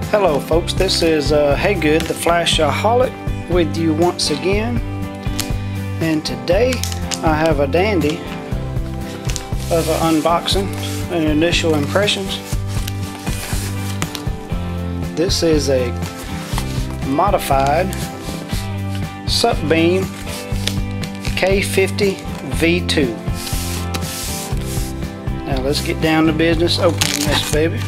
Hello folks, this is Hey Good, the Flashaholic, with you once again, and today I have a dandy of an unboxing and initial impressions. This is a modified Supbeam K50 V2. Now let's get down to business opening this baby.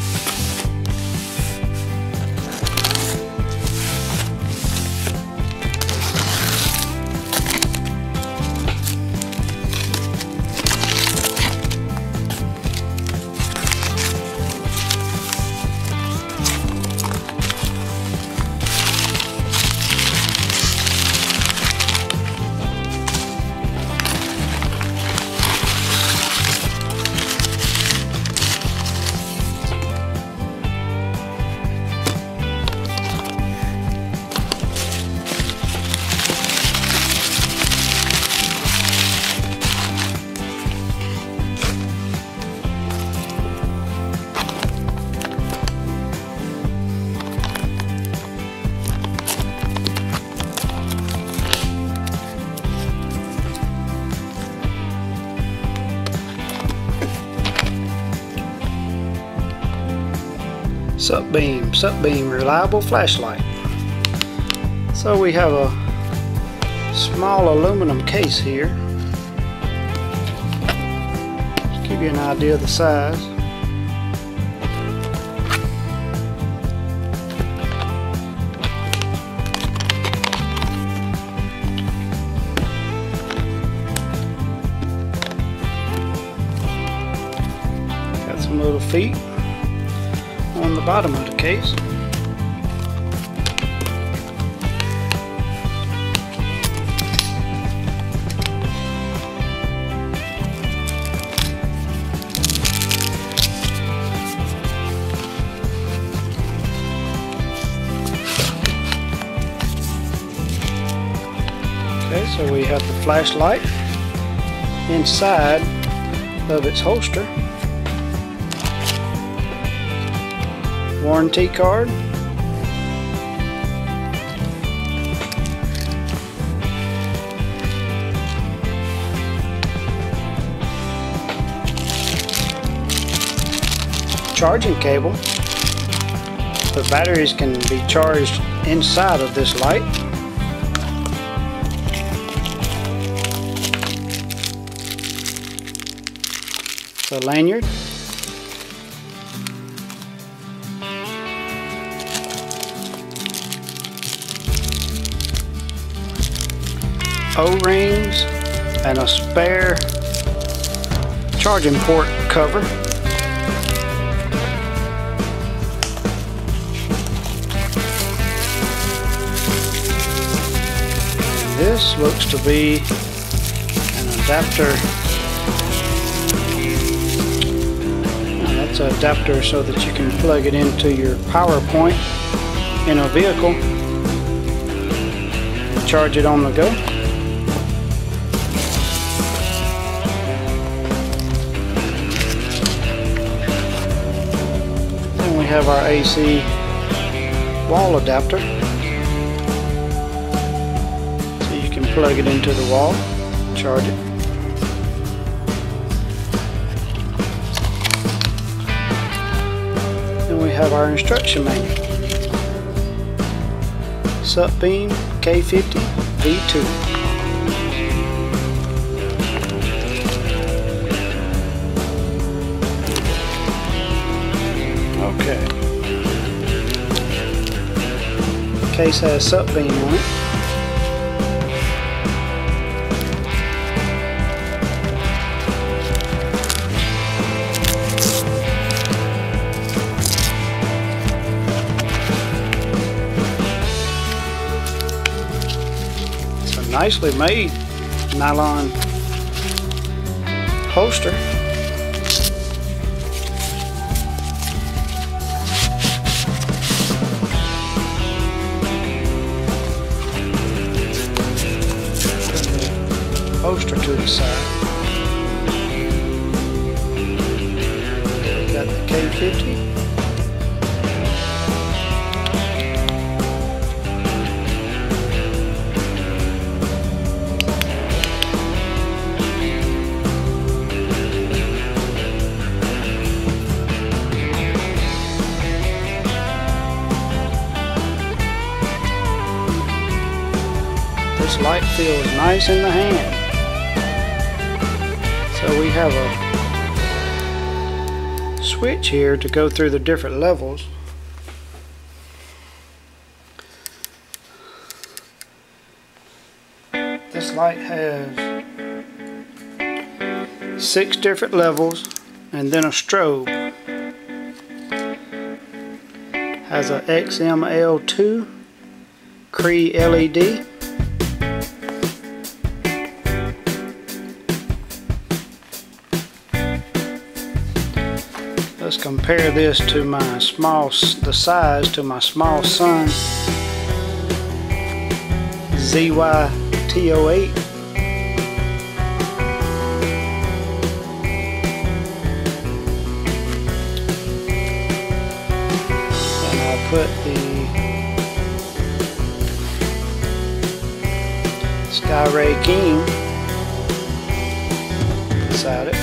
Supbeam reliable flashlight. So we have a small aluminum case here. Just give you an idea of the size. Got some little feet on the bottom of the case. Okay, so we have the flashlight inside of its holster. Warranty card, charging cable. The batteries can be charged inside of this light. The lanyard. O-rings and a spare charging port cover. And this looks to be an adapter. Now that's an adapter so that you can plug it into your power point in a vehicle and charge it on the go. We have our AC wall adapter, so you can plug it into the wall, charge it. Then we have our instruction manual, Supbeam K50 V2. Okay. The case has Supbeam on it. It's a nicely made nylon holster. Holster to the side. Got the K50. feels nice in the hand. So we have a switch here to go through the different levels. This light has 6 different levels and then a strobe. Has a XML2 Cree LED. Let's compare this to the size to my small son ZY-T08. And I'll put the Skyray King inside it.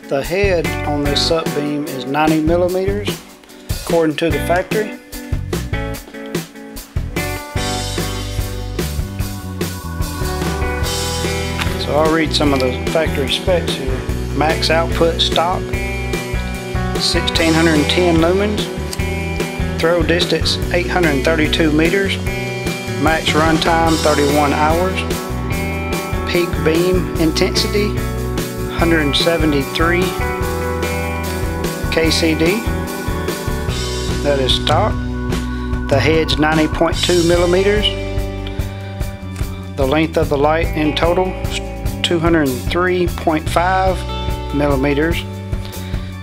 The head on this Supbeam is 90 millimeters according to the factory. So I'll read some of the factory specs here. Max output stock 1610 lumens, throw distance 832 meters, max runtime 31 hours, peak beam intensity 173 KCD. That is stock. The head's 90.2 millimeters. The length of the light in total 203.5 millimeters,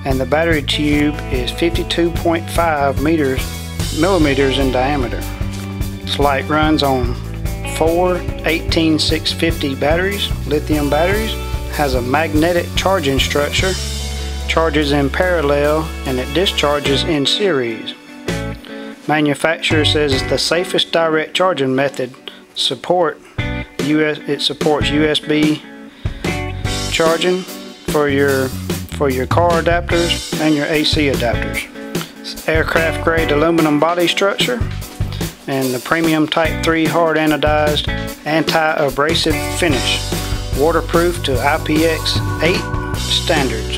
and the battery tube is 52.5 millimeters in diameter. This light runs on 4 18650 batteries, lithium batteries. Has a magnetic charging structure, charges in parallel, and it discharges in series. Manufacturer says it's the safest direct charging method. It supports USB charging for your car adapters and your AC adapters. It's aircraft grade aluminum body structure and the premium type 3 hard anodized anti-abrasive finish. Waterproof to IPX8 standards.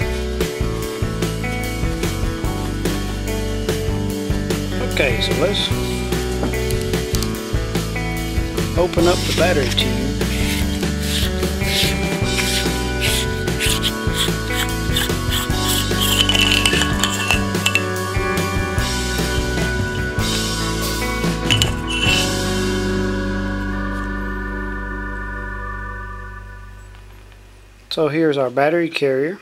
Okay, so let's open up the battery tube. So here's our battery carrier.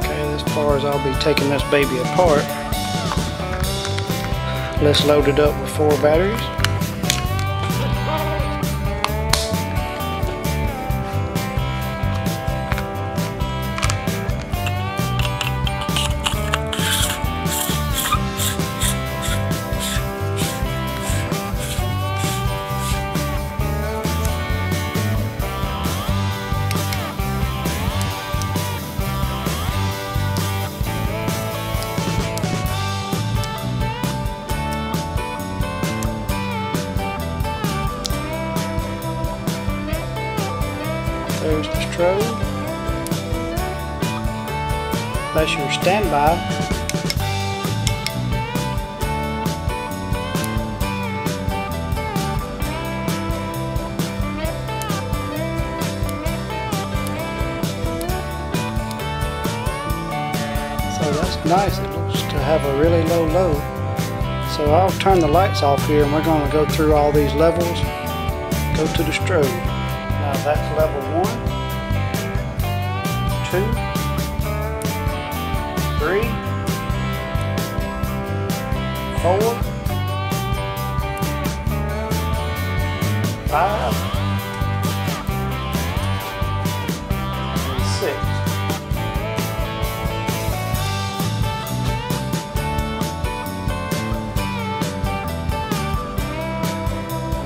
As far as I'll be taking this baby apart, let's load it up with 4 batteries. There's the strobe. That's your standby. So that's nice. It looks to have a really low load. So I'll turn the lights off here and we're going to go through all these levels. Go to the strobe. Now that's level 1, 2, 3, 4, 5, and 6.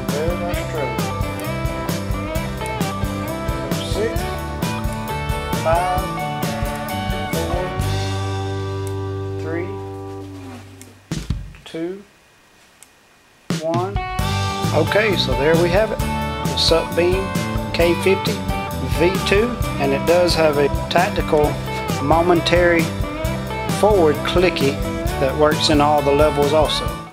Very much true. So 6, 5, 4, 3, 2, 1. Okay, so there we have it. The Supbeam K50 V2, and it does have a tactical momentary forward clicky that works in all the levels also.